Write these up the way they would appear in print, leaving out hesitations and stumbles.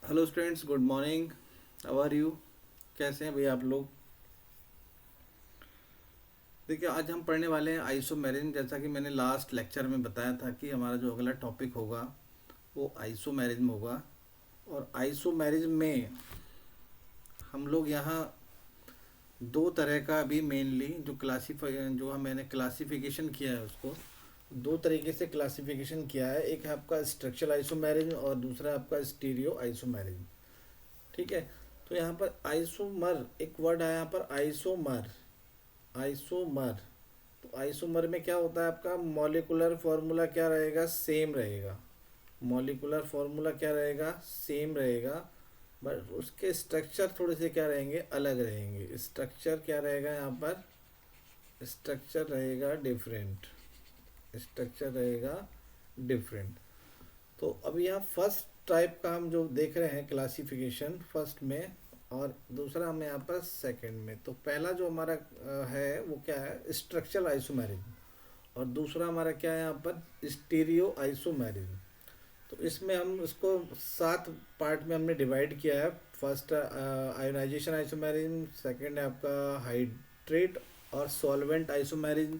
Hello students, good morning. How are you? कैसे हैं भैया आप लोग? देखिए, आज हम पढ़ने वाले हैं आइसोमेरिज्म। जैसा कि मैंने लास्ट लेक्चर में बताया था कि हमारा जो अगला टॉपिक होगा वो आइसोमेरिज्म होगा। और आइसोमेरिज्म में हम लोग यहाँ दो तरह का भी मेनली जो मैंने क्लासिफिकेशन किया है उसको दो तरीके से क्लासिफिकेशन किया है। एक है आपका स्ट्रक्चरल आइसोमेरिज्म और दूसरा है आपका स्टीरियो आइसोमेरिज्म। ठीक है। तो यहाँ पर आइसोमर एक वर्ड है, यहाँ पर आइसोमर। आइसोमर। तो आइसोमर में क्या होता है, आपका मॉलिक्यूलर फॉर्मूला क्या रहेगा? सेम रहेगा। मॉलिक्यूलर फॉर्मूला क्या रहेगा? सेम रहेगा। बट उसके स्ट्रक्चर थोड़े से क्या रहेंगे? अलग रहेंगे। स्ट्रक्चर क्या रहेगा यहाँ पर? स्ट्रक्चर रहेगा डिफरेंट। स्ट्रक्चर रहेगा डिफरेंट। तो अब यहाँ फर्स्ट टाइप का हम जो देख रहे हैं क्लासिफिकेशन फर्स्ट में, और दूसरा हम यहाँ पर सेकंड में। तो पहला जो हमारा है वो क्या है? Structural isomerism. और दूसरा हमारा क्या है यहाँ पर? Stereo isomerism. तो इसमें हम इसको 7 पार्ट में हमने डिवाइड किया है। फर्स्ट आयोनाइजेशन आइसोमेरिज्म, सेकंड है आपका हाइड्रेट और सॉल्वेंट आइसोमेरिज्म,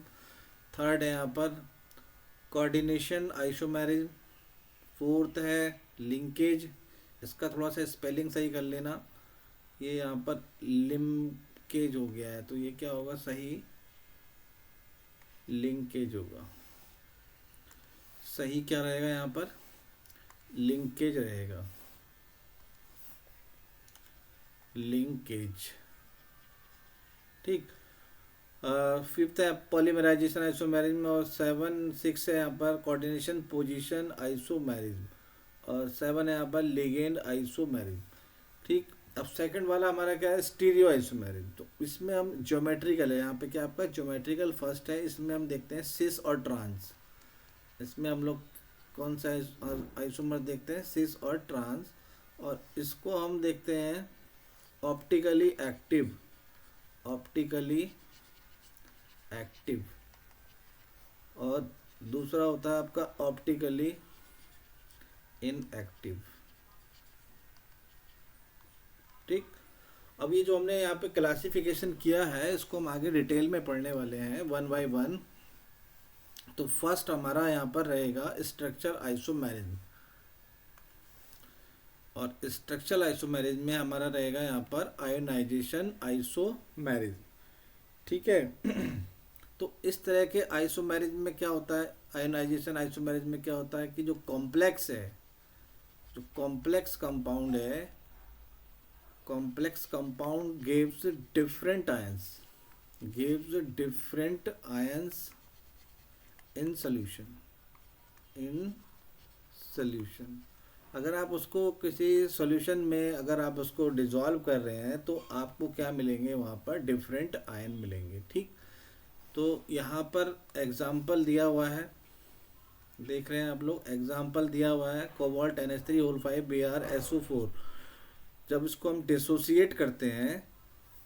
थर्ड है यहाँ पर कोऑर्डिनेशन आइसोमेरिज्म, फोर्थ है लिंकेज। इसका थोड़ा सा स्पेलिंग सही कर लेना, ये यहाँ पर लिंकेज हो गया है, तो ये क्या होगा? सही लिंकेज होगा। सही क्या रहेगा यहाँ पर? लिंकेज रहेगा। लिंकेज। ठीक। फिफ्थ है पॉलीमराइजेशन आइसोमेरिज्म, और 6 है यहाँ पर कोऑर्डिनेशन पोजीशन आइसोमेरिज्म, और 7 है यहाँ पर लिगेंड आइसोमेरिज्म। ठीक। अब सेकंड वाला हमारा क्या है? Stereo isomerism. तो इसमें हम ज्योमेट्रिकल है, यहाँ पे क्या आपका ज्योमेट्रिकल फर्स्ट है। इसमें हम देखते हैं सिस और ट्रांस। इसमें हम लोग कौन सा आइसोमर देखते हैं? सिस और ट्रांस। और इसको हम देखते हैं ऑप्टिकली एक्टिव। Optically active. और दूसरा होता है आपका ऑप्टिकली इनएक्टिव। ठीक। अब ये जो हमने यहाँ पे क्लासिफिकेशन किया है इसको हम आगे डिटेल में पढ़ने वाले हैं वन बाय वन। तो फर्स्ट हमारा यहाँ पर रहेगा स्ट्रक्चर आइसोमेरिज्म। और स्ट्रक्चरल आइसोमेरिज्म में हमारा रहेगा यहाँ पर आयोनाइजेशन आइसोमेरिज्म। ठीक है। तो इस तरह के आइसोमेरिज्म में क्या होता है? आयोनाइजेशन आइसोमेरिज्म में क्या होता है कि जो कॉम्प्लेक्स है, जो कॉम्प्लेक्स कंपाउंड है, complex compound gives different ions, gives different ions in solution. In solution. अगर आप उसको किसी सॉल्यूशन में अगर आप उसको डिजॉल्व कर रहे हैं तो आपको क्या मिलेंगे? वहाँ पर डिफरेंट आयन मिलेंगे। ठीक। तो यहाँ पर एग्जाम्पल दिया हुआ है, देख रहे हैं आप लोग, एग्जाम्पल दिया हुआ है कोबाल्ट NH3 Br SO4। जब इसको हम डिसोसिएट करते हैं,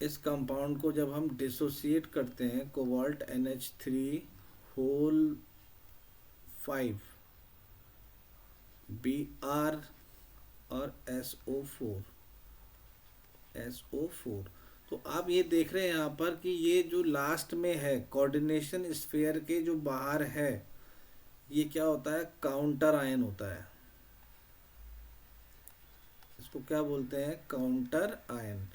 इस कंपाउंड को जब हम डिसोसिएट करते हैं कोबाल्ट NH3 Br और SO4। तो आप ये देख रहे हैं यहाँ पर कि ये जो लास्ट में है कोऑर्डिनेशन स्फीयर के जो बाहर है, ये क्या होता है? काउंटर आयन होता है। इसको क्या बोलते हैं? Counter ion.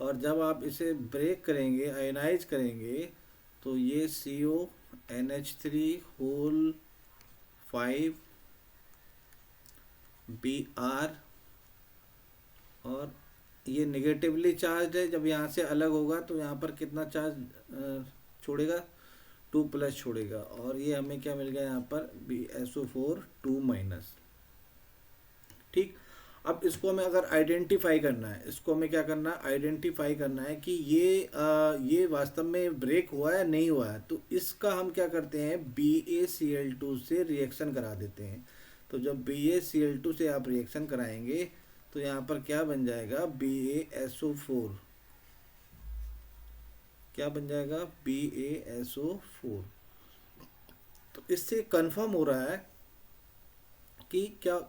और जब आप इसे ब्रेक करेंगे, आयनाइज करेंगे, तो ये CO NH3 Br, और ये नेगेटिवली चार्ज है। जब यहाँ से अलग होगा तो यहाँ पर कितना चार्ज छोड़ेगा? 2+ छोड़ेगा। और ये हमें क्या मिल गया यहाँ पर? SO4 2-। ठीक। अब इसको हमें अगर आइडेंटिफाई करना है, इसको हमें क्या करना है? आइडेंटिफाई करना है कि ये वास्तव में ब्रेक हुआ है नहीं हुआ है। तो इसका हम क्या करते हैं? BaCl2 से रिएक्शन करा देते हैं। तो जब BaCl2 से आप रिएक्शन कराएंगे तो यहाँ पर क्या बन जाएगा? BaSO4। क्या बन जाएगा? BaSO4। तो इससे कंफर्म हो रहा है कि क्या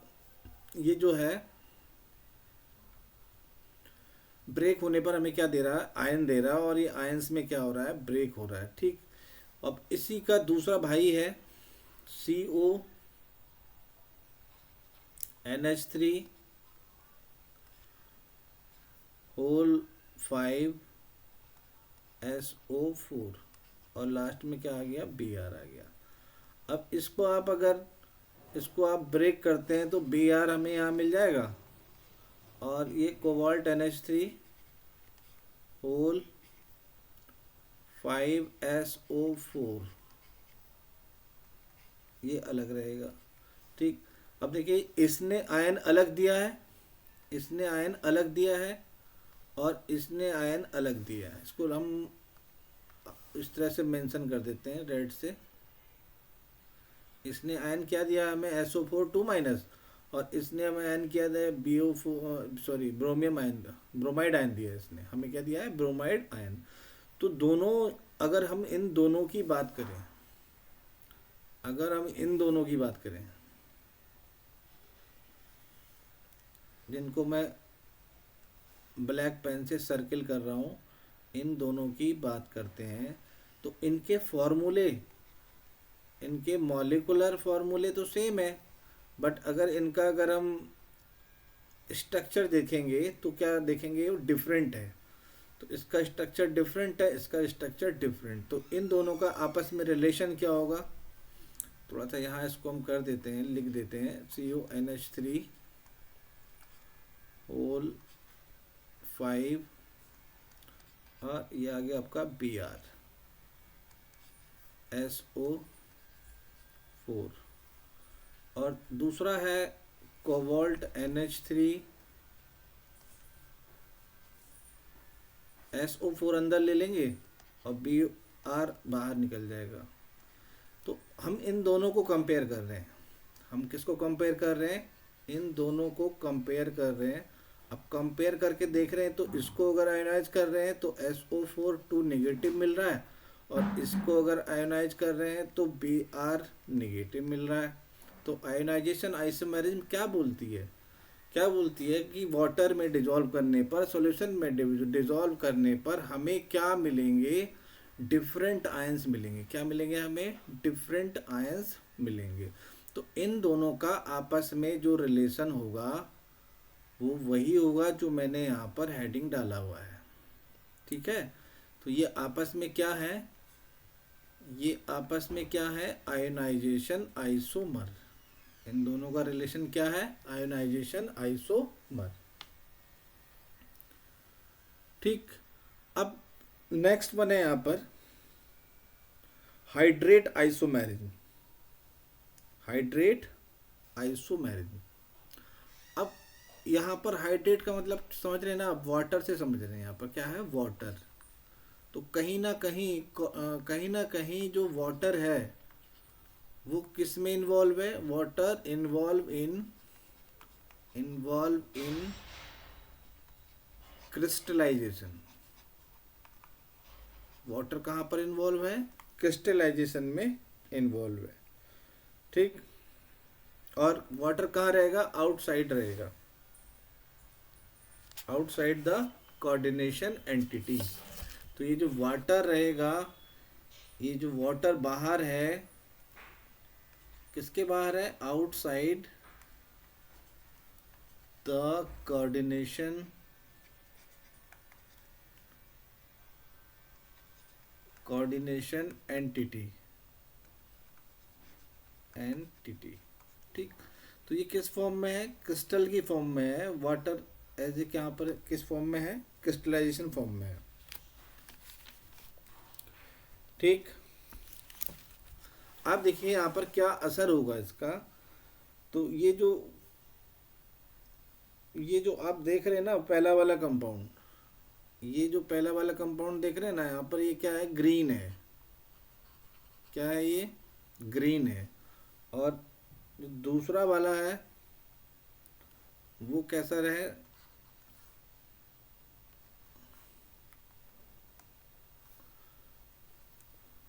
ये जो है ब्रेक होने पर हमें क्या दे रहा है, आयन दे रहा है, और ये आयंस में क्या हो रहा है, ब्रेक हो रहा है। ठीक, अब इसी का दूसरा भाई है CONH3 होल 5SO4, और लास्ट में क्या आ गया, Br आ गया। अब इसको आप अगर इसको आप ब्रेक करते हैं तो Br हमें यहाँ मिल जाएगा, और ये कोबाल्ट NH3 होल 5SO4 ये अलग रहेगा। ठीक, अब देखिए इसने आयन अलग दिया है, इसने आयन अलग दिया है, और इसने आयन अलग दिया है। इसको हम इस तरह से मेंशन कर देते हैं रेड से। इसने आयन क्या दिया हमें, SO4 2 माइनस, और इसने हमें आयन किया है BO4 sorry ब्रोमियम ion, bromide ion दिया है इसने हमें, क्या दिया है, ब्रोमाइड आयन। तो दोनों, अगर हम इन दोनों की बात करें, अगर हम इन दोनों की बात करें, जिनको मैं ब्लैक पेन से सर्किल कर रहा हूँ, इन दोनों की बात करते हैं, तो इनके फॉर्मूले, इनके मॉलिकुलर फॉर्मूले तो सेम है, बट अगर हम स्ट्रक्चर देखेंगे तो क्या देखेंगे, वो डिफरेंट है। तो इसका स्ट्रक्चर डिफरेंट है, इसका स्ट्रक्चर डिफरेंट, तो इन दोनों का आपस में रिलेशन क्या होगा, थोड़ा सा यहाँ इसको हम कर देते हैं, लिख देते हैं CONH3 होल 5, और ये आ गया आपका BrSO4, और दूसरा है कोबाल्ट NH3 SO4 अंदर ले लेंगे और Br बाहर निकल जाएगा। तो हम इन दोनों को कंपेयर कर रहे हैं, हम किसको कंपेयर कर रहे हैं, इन दोनों को कंपेयर कर रहे हैं। अब कंपेयर करके देख रहे हैं, तो इसको अगर आयोनाइज कर रहे हैं तो SO4 2 नेगेटिव मिल रहा है, और इसको अगर आयोनाइज कर रहे हैं तो Br नेगेटिव मिल रहा है। तो आयोनाइजेशन आइसोमेरिज्म क्या बोलती है, क्या बोलती है कि वाटर में डिजॉल्व करने पर, सॉल्यूशन में डिजॉल्व करने पर हमें क्या मिलेंगे, डिफरेंट आयंस मिलेंगे। क्या मिलेंगे हमें, डिफरेंट आयंस मिलेंगे। तो इन दोनों का आपस में जो रिलेशन होगा वो वही होगा जो मैंने यहाँ पर हेडिंग डाला हुआ है। ठीक है, तो ये आपस में क्या है, ये आपस में क्या है, आयोनाइजेशन आइसोमर। इन दोनों का रिलेशन क्या है, आयोनाइजेशन आइसोमर। ठीक, अब नेक्स्ट वन है यहाँ पर हाइड्रेट आइसोमेरिज्म, हाइड्रेट आइसोमेरिज्म। अब यहाँ पर हाइड्रेट का मतलब समझ रहे हैं ना, वाटर से समझ रहे हैं, यहाँ पर क्या है, वाटर। तो कहीं ना कहीं जो वाटर है वो किस में इन्वॉल्व है, water involve in crystallisation. Water कहाँ पर इन्वॉल्व है, क्रिस्टलाइजेशन में इन्वॉल्व है। ठीक, और वाटर कहाँ रहेगा, आउटसाइड रहेगा, आउटसाइड द कोऑर्डिनेशन एंटिटी। तो ये जो वाटर रहेगा, ये जो वाटर बाहर है, किसके बाहर है, आउटसाइड द कोऑर्डिनेशन एंटिटी। ठीक, तो ये किस फॉर्म में है, क्रिस्टल की फॉर्म में है, वाटर एज ए यहाँ पर किस फॉर्म में है, क्रिस्टलाइजेशन फॉर्म में है। ठीक, आप देखिए यहाँ पर क्या असर होगा इसका। तो ये जो आप देख रहे हैं ना, पहला वाला कंपाउंड, ये जो पहला वाला कंपाउंड देख रहे हैं ना, यहाँ पर ये क्या है, ग्रीन है, क्या है, ये ग्रीन है। और जो दूसरा वाला है वो कैसा रहे,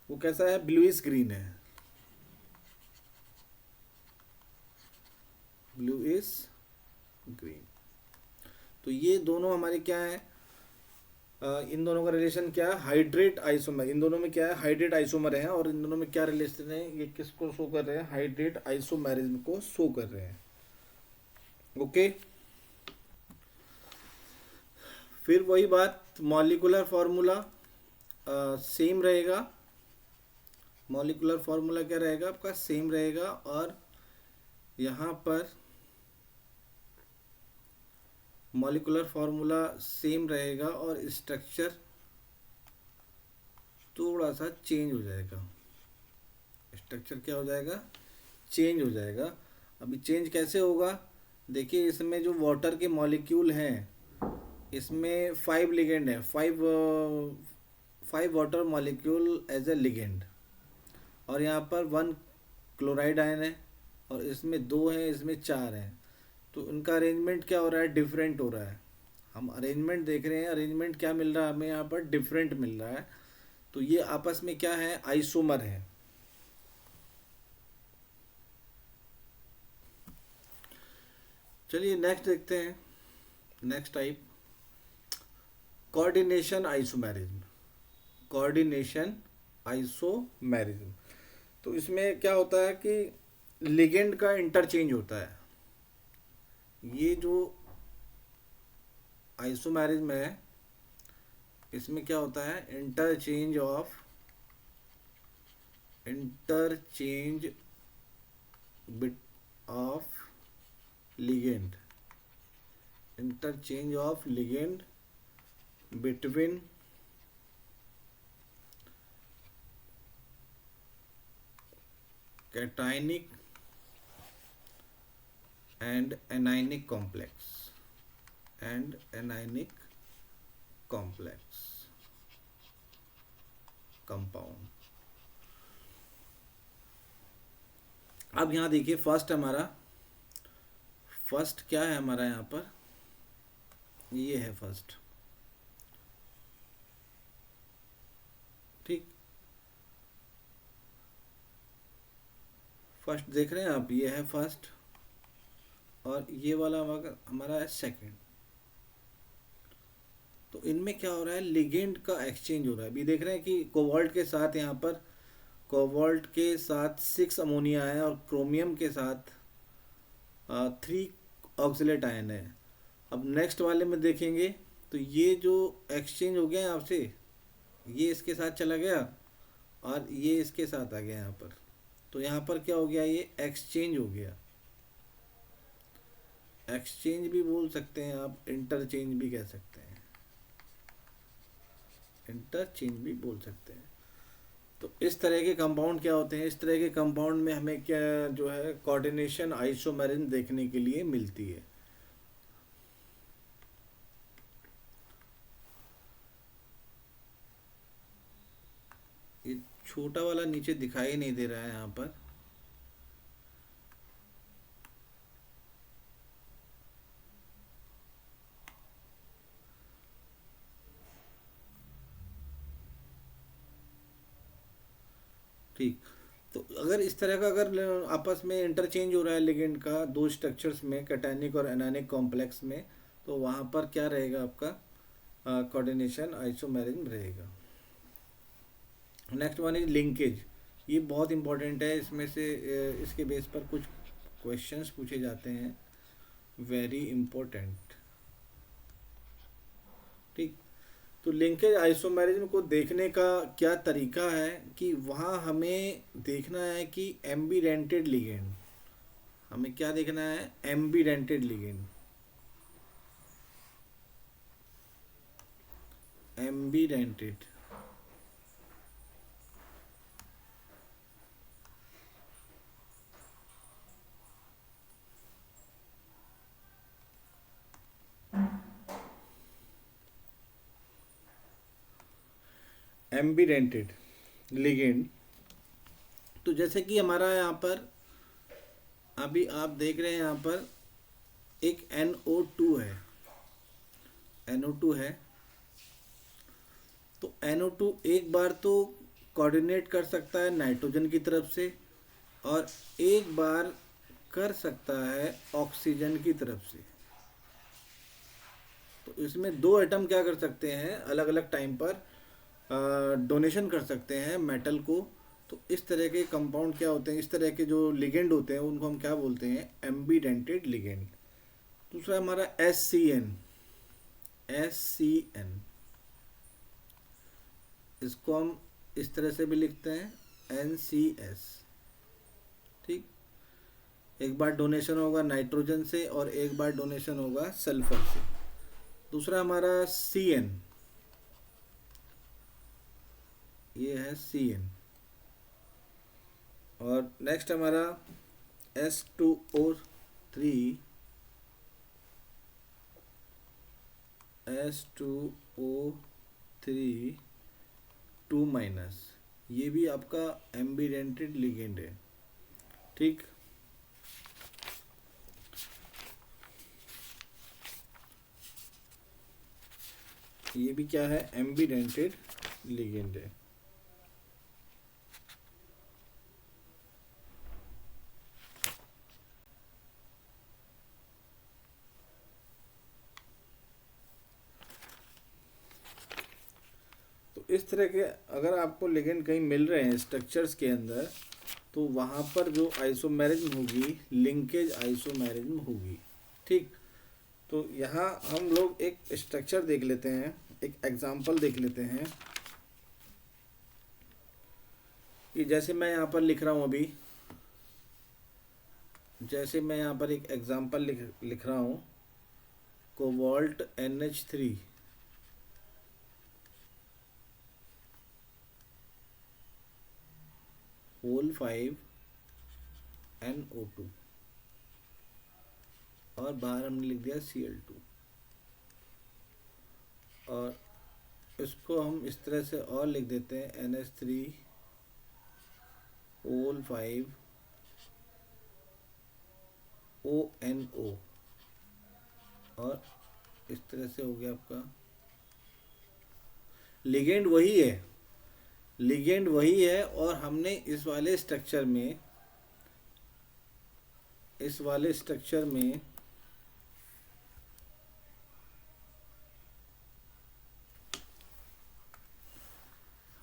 वो कैसा है, ब्लूइश ग्रीन है, ब्लूइश ग्रीन। तो ये दोनों हमारे क्या है, इन दोनों का रिलेशन क्या है, हाइड्रेट आइसोमर, इन दोनों में क्या है, हाइड्रेट आइसोमर है, और इन दोनों में क्या रिलेशन है, ये किसको शो कर रहे हैं, हाइड्रेट आइसोमेरिज्म को शो कर रहे हैं। ओके, फिर वही बात, मॉलिकुलर फार्मूला सेम रहेगा, मॉलिकुलर फार्मूला क्या रहेगा आपका, सेम रहेगा, और यहाँ पर मॉलिकुलर फार्मूला सेम रहेगा और स्ट्रक्चर थोड़ा सा चेंज हो जाएगा, स्ट्रक्चर क्या हो जाएगा, चेंज हो जाएगा। अभी चेंज कैसे होगा, देखिए इसमें जो वाटर के मॉलिक्यूल हैं, इसमें 5 लिगेंड है, 5 water molecule as a ligand, और यहाँ पर 1 क्लोराइड आयन है, और इसमें 2 हैं, इसमें 4 हैं। तो उनका अरेंजमेंट क्या हो रहा है, डिफरेंट हो रहा है। हम अरेंजमेंट देख रहे हैं, अरेंजमेंट क्या मिल रहा है हमें यहाँ पर, डिफरेंट मिल रहा है। तो ये आपस में क्या है, आइसोमर है। चलिए नेक्स्ट देखते हैं, next type, coordination isomerism, coordination isomerism. तो इसमें क्या होता है कि लिगेंड का इंटरचेंज होता है। ये जो आइसोमेरिज्म है, इसमें क्या होता है, interchange bit of ligand, interchange of ligand between cationic and anionic complex, and anionic complex compound। अब यहाँ देखिए फर्स्ट हमारा, फर्स्ट क्या है हमारा यहाँ पर, ये है फर्स्ट, ठीक, फर्स्ट देख रहे हैं आप, ये है फर्स्ट, और ये वाला हमारा है सेकंड। तो इनमें क्या हो रहा है, लिगेंड का एक्सचेंज हो रहा है। अभी देख रहे हैं कि कोबाल्ट के साथ, यहाँ पर कोबाल्ट के साथ 6 अमोनिया है, और क्रोमियम के साथ 3 ऑक्सलेट आयन है। अब नेक्स्ट वाले में देखेंगे तो ये जो एक्सचेंज हो गया यहाँ से, ये इसके साथ चला गया और ये इसके साथ आ गया यहाँ पर। तो यहाँ पर क्या हो गया, ये एक्सचेंज हो गया। एक्सचेंज भी बोल सकते हैं आप, इंटरचेंज भी कह सकते हैं, इंटरचेंज भी बोल सकते हैं। तो इस तरह के कंपाउंड क्या होते हैं, इस तरह के कंपाउंड में हमें क्या जो है, कोऑर्डिनेशन आइसोमेरिज्म देखने के लिए मिलती है। ये छोटा वाला नीचे दिखाई नहीं दे रहा है यहाँ पर, ठीक। तो अगर इस तरह का अगर आपस में इंटरचेंज हो रहा है लिगेंड का दो स्ट्रक्चर्स में, कैटायनिक और एनायनिक कॉम्प्लेक्स में, तो वहाँ पर क्या रहेगा आपका, कोऑर्डिनेशन आइसोमेरिज्म रहेगा। Next one is linkage. ये बहुत इंपॉर्टेंट है, इसमें से इसके बेस पर कुछ क्वेश्चंस पूछे जाते हैं, वेरी इंपॉर्टेंट, ठीक। तो लिंकेज आइसोमेरिज्म को देखने का क्या तरीका है कि वहाँ हमें देखना है कि एम्बीडेंटेड लिगेंड, हमें क्या देखना है, एम्बीडेंटेड लिगेंड, एम्बीडेंटेड, एम्बीडेंटेड लिगेंड। तो जैसे कि हमारा यहाँ पर अभी आप देख रहे हैं, यहाँ पर एक NO2 है, NO2 है। तो NO2 एक बार तो कोऑर्डिनेट कर सकता है नाइट्रोजन की तरफ से, और एक बार कर सकता है ऑक्सीजन की तरफ से। तो इसमें दो एटम क्या कर सकते हैं, अलग अलग टाइम पर डोनेशन कर सकते हैं मेटल को। तो इस तरह के कंपाउंड क्या होते हैं, इस तरह के जो लिगेंड होते हैं उनको हम क्या बोलते हैं, एम्बीडेंटेड लिगेंड। दूसरा हमारा S C N. S C N, इसको हम इस तरह से भी लिखते हैं एन सी एस। ठीक, एक बार डोनेशन होगा नाइट्रोजन से और एक बार डोनेशन होगा सल्फर से। दूसरा हमारा सी एन, ये है सी एन। और नेक्स्ट हमारा S2O3, S2O3 2 माइनस, ये भी आपका एम्बीडेंटेड लिगेंड है। ठीक, ये भी क्या है, एम्बीडेंटेड लिगेंड है। तो इस तरह के अगर आपको लिगेंड कहीं मिल रहे हैं स्ट्रक्चर्स के अंदर, तो वहाँ पर जो आइसोमेरिज्म होगी, लिंकेज आइसोमेरिज्म होगी। ठीक, तो यहाँ हम लोग एक स्ट्रक्चर देख लेते हैं, एक एग्जांपल देख लेते हैं कि जैसे मैं यहाँ पर लिख रहा हूँ अभी, जैसे मैं यहाँ पर एक एग्जांपल लिख रहा हूँ, कोबाल्ट NH3, होल 5 NO2, और बाहर हमने लिख दिया Cl2। और इसको हम इस तरह से और लिख देते हैं NH3 होल 5 ONO, और इस तरह से हो गया आपका। लिगेंड वही है, लिगेंड वही है, और हमने इस वाले स्ट्रक्चर में, इस वाले स्ट्रक्चर में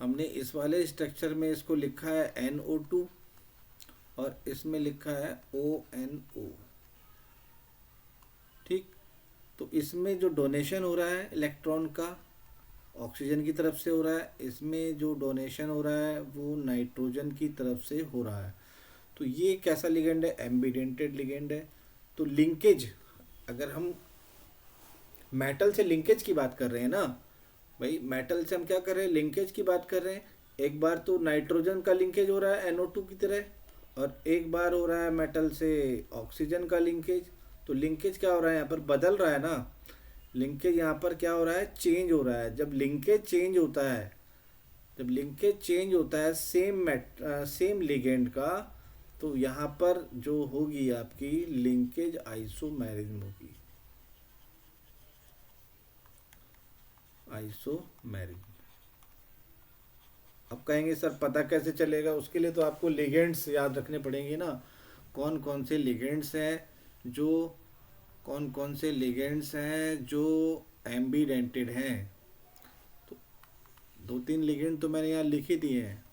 हमने इस वाले स्ट्रक्चर में इसको लिखा है NO2 और इसमें लिखा है ONO। ठीक, तो इसमें जो डोनेशन हो रहा है इलेक्ट्रॉन का ऑक्सीजन की तरफ से हो रहा है, इसमें जो डोनेशन हो रहा है वो नाइट्रोजन की तरफ से हो रहा है। तो ये कैसा लिगेंड है, एम्बीडेंटेड लिगेंड है। तो लिंकेज, अगर हम मेटल से लिंकेज की बात कर रहे हैं ना भाई, मेटल से हम क्या कर रहे हैं, लिंकेज की बात कर रहे हैं। एक बार तो नाइट्रोजन का लिंकेज हो रहा है NO2 की तरह, और एक बार हो रहा है मेटल से ऑक्सीजन का लिंकेज। तो लिंकेज क्या हो रहा है, यहाँ पर बदल रहा है ना, लिंकेज यहाँ पर क्या हो रहा है, चेंज हो रहा है। जब लिंकेज चेंज होता है, जब लिंकेज चेंज होता है सेम लिगेंड का, तो यहाँ पर जो होगी आपकी लिंकेज आइसोमेरिज्म होगी, आइसोमेरिज्म। अब कहेंगे सर पता कैसे चलेगा, उसके लिए तो आपको लिगेंड्स याद रखने पड़ेंगे ना, कौन कौन से लिगेंड्स हैं जो, कौन कौन से लिगेंड्स हैं जो एम्बीडेंटेड हैं। तो दो तीन लिगेंड तो मैंने यहाँ लिख ही दिए हैं।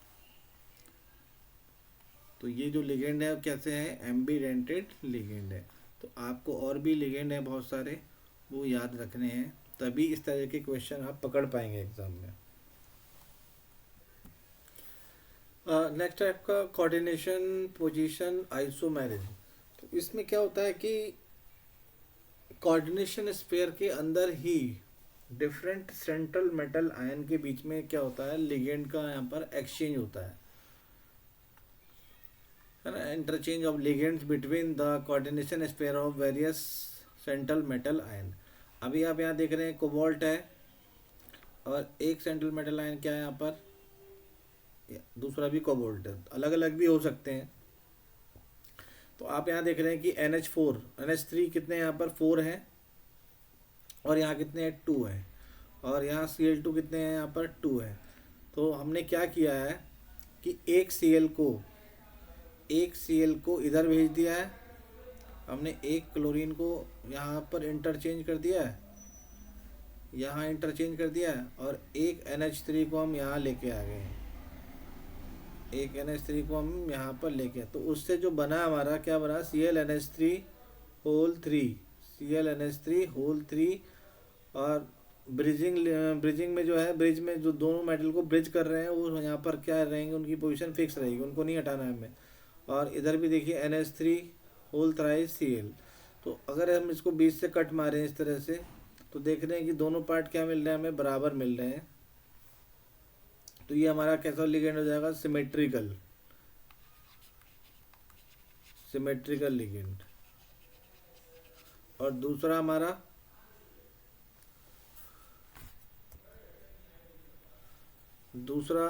तो ये जो लिगेंड है कैसे हैं, एम्बीडेंटेड लिगेंड है। तो आपको और भी लिगेंड हैं बहुत सारे, वो याद रखने हैं, तभी इस तरह के क्वेश्चन आप पकड़ पाएंगे एग्जाम में। नेक्स्ट है आपका कोऑर्डिनेशन पोजीशन आइसोमेरिज्म। तो इसमें क्या होता है कि कोऑर्डिनेशन स्फीयर के अंदर ही डिफरेंट सेंट्रल मेटल आयन के बीच में क्या होता है, लिगेंड का यहाँ पर एक्सचेंज होता है ना, interchange of ligands between the coordination sphere of various central metal ion. अभी आप यहाँ देख रहे हैं कोबाल्ट है, और एक सेंट्रल मेटल आयन क्या है यहाँ पर, दूसरा भी कोबाल्ट है, अलग अलग भी हो सकते हैं। तो आप यहाँ देख रहे हैं कि NH4 NH3 कितने यहाँ पर 4 हैं, और यहाँ कितने हैं 2 हैं, और यहाँ Cl2 कितने हैं यहाँ पर 2 है। तो हमने क्या किया है कि एक Cl को इधर भेज दिया है, हमने एक क्लोरीन को यहाँ पर इंटरचेंज कर दिया है, यहाँ इंटरचेंज कर दिया और एक NH3 को हम यहाँ लेके आ गए, एक NH3 को हम यहाँ पर लेके, तो उससे जो बना हमारा क्या बना, Cl whole three, Cl whole three. और ब्रिजिंग में जो है, ब्रिज में जो दोनों मेटल को ब्रिज कर रहे हैं वो यहाँ पर क्या रहेंगे, उनकी पोजीशन फिक्स रहेगी, उनको नहीं हटाना है हमें। और इधर भी देखिए NH3 होल थ्राइस Cl। तो अगर हम इसको बीच से कट मारें इस तरह से, तो देख रहे हैं कि दोनों पार्ट क्या मिल रहे हैं, हमें बराबर मिल रहे हैं। तो ये हमारा कैसा लिगेंड हो जाएगा, सिमेट्रिकल, सिमेट्रिकल लिगेंड। और दूसरा हमारा दूसरा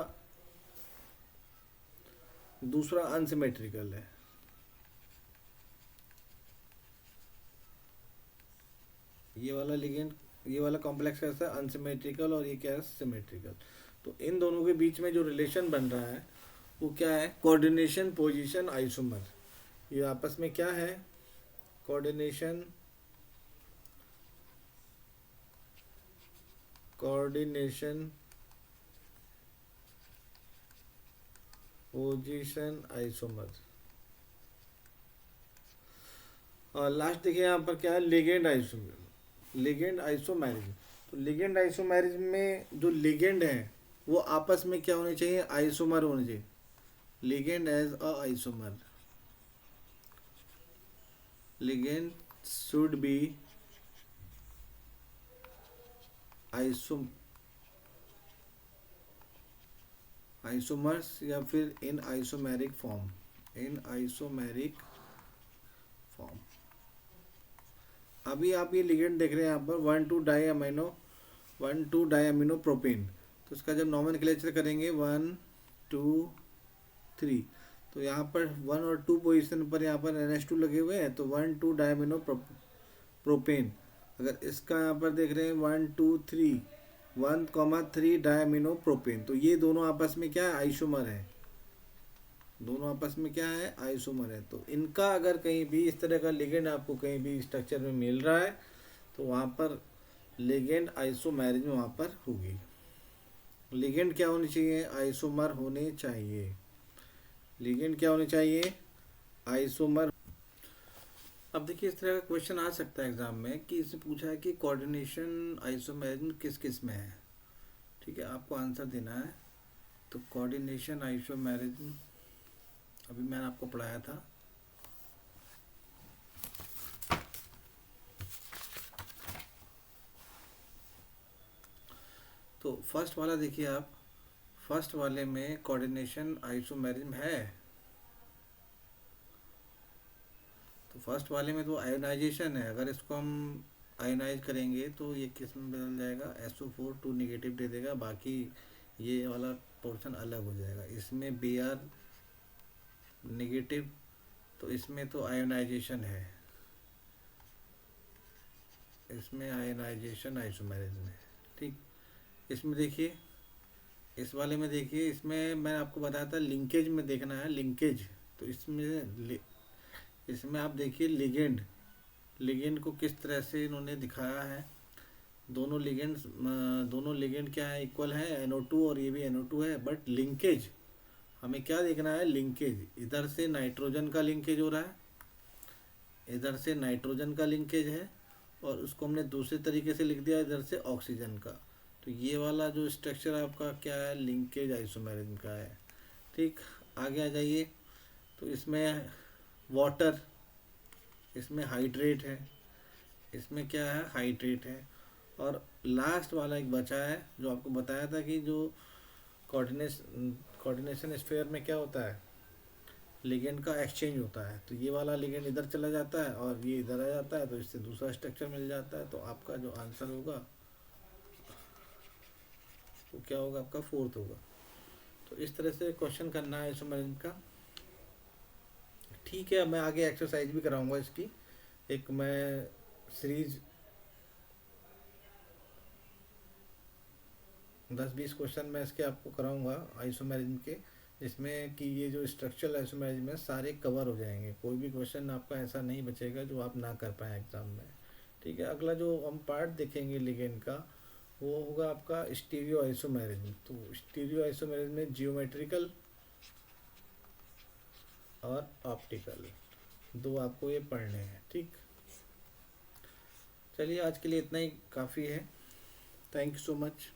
दूसरा अनसिमेट्रिकल है। ये वाला लिगेंड, ये वाला कॉम्प्लेक्स कैसा है, अनसिमेट्रिकल, और ये क्या है, सिमेट्रिकल। तो इन दोनों के बीच में जो रिलेशन बन रहा है वो क्या है, कोऑर्डिनेशन पोजीशन आइसोमर। ये आपस में क्या है, कोऑर्डिनेशन कोऑर्डिनेशन पोजीशन आइसोमर। और लास्ट देखिए यहाँ पर क्या है, लिगेंड आइसोमर, लिगेंड आइसोमेरिज्म। तो लिगेंड आइसोमेरिज्म में जो लिगेंड है वो आपस में क्या होने चाहिए, आइसोमर होने चाहिए, ligand as a isomer, ligand should be isomers, या फिर in isomeric form, in isomeric form. अभी आप ये लिगेंड देख रहे हैं यहाँ पर 1,2-डाई अमीनो प्रोपेन। तो इसका जब नॉमेनक्लेचर करेंगे 1 2 3, तो यहाँ पर 1 और 2 पोजीशन पर यहाँ पर NH2 लगे हुए हैं, तो 1,2-डाई-अमीनो प्रोपेन। अगर इसका यहाँ पर देख रहे हैं 1,3 डाई-अमीनो प्रोपेन, तो ये दोनों आपस में क्या है, आइसोमर है, दोनों आपस में क्या है, आइसोमर है। तो इनका अगर कहीं भी इस तरह का लिगेंड आपको कहीं भी स्ट्रक्चर में मिल रहा है, तो वहाँ पर लिगेंड आइसोमेरिज्म वहाँ पर होगी। लिगेंड क्या होनी चाहिए, आइसोमर होने चाहिए, लिगेंड क्या होने चाहिए, आइसोमर। अब देखिए इस तरह का क्वेश्चन आ सकता है एग्जाम में कि इससे पूछा है कि कोऑर्डिनेशन आइसोमेरिज्म किस किस में है। ठीक है, आपको आंसर देना है। तो कोऑर्डिनेशन आइसोमेरिज्म अभी मैंने आपको पढ़ाया था। तो फर्स्ट वाला देखिए आप, फर्स्ट वाले में कोऑर्डिनेशन आइसोमेरिज्म है। तो फर्स्ट वाले में तो आयोनाइजेशन है, अगर इसको हम आयोनाइज करेंगे तो ये किस में बदल जाएगा, SO4 2 निगेटिव दे देगा, बाकी ये वाला पोर्शन अलग हो जाएगा। इसमें Br निगेटिव, तो इसमें तो आयोनाइजेशन है, इसमें आयोनाइजेशन आइसोमेरिज्म है। ठीक, इसमें देखिए, इस वाले में देखिए, इसमें मैं आपको बताया था लिंकेज में देखना है, लिंकेज। तो इसमें आप देखिए लिगेंड, लिगेंड को किस तरह से इन्होंने दिखाया है। दोनों लिगेंड क्या है, इक्वल है, NO2, और ये भी NO2 है। बट लिंकेज हमें क्या देखना है, लिंकेज इधर से नाइट्रोजन का लिंकेज हो रहा है, इधर से नाइट्रोजन का लिंकेज है, और उसको हमने दूसरे तरीके से लिख दिया इधर से ऑक्सीजन का। तो ये वाला जो स्ट्रक्चर आपका क्या है, लिंकेज आइसोमेरिज्म का है। ठीक, आगे आ जाइए। तो इसमें वाटर, इसमें हाइड्रेट है, इसमें क्या है, हाइड्रेट है। और लास्ट वाला एक बचा है जो आपको बताया था कि जो कोऑर्डिनेशन स्फीयर में क्या होता है, लिगेंड का एक्सचेंज होता है। तो ये वाला लिगेंड इधर चला जाता है और ये इधर आ जाता है, तो इससे दूसरा स्ट्रक्चर मिल जाता है। तो आपका जो आंसर होगा वो क्या होगा, आपका 4th होगा। तो इस तरह से क्वेश्चन करना है आइसोमेरिज्म का। ठीक है, मैं आगे एक्सरसाइज भी कराऊंगा इसकी, एक मैं सीरीज 10-20 क्वेश्चन मैं इसके आपको कराऊंगा आइसोमेरिज्म के, जिसमें कि ये जो स्ट्रक्चरल आइसोमेरिज्म है सारे कवर हो जाएंगे, कोई भी क्वेश्चन आपका ऐसा नहीं बचेगा जो आप ना कर पाएँ एग्ज़ाम में। ठीक है, अगला जो हम पार्ट देखेंगे लिगेंड का, वो होगा आपका स्टीरियो आइसोमेरिज्म। तो स्टीरियो आइसोमेरिज्म में जियोमेट्रिकल और ऑप्टिकल, दो आपको ये पढ़ने हैं। ठीक, चलिए आज के लिए इतना ही काफ़ी है। Thank you so much.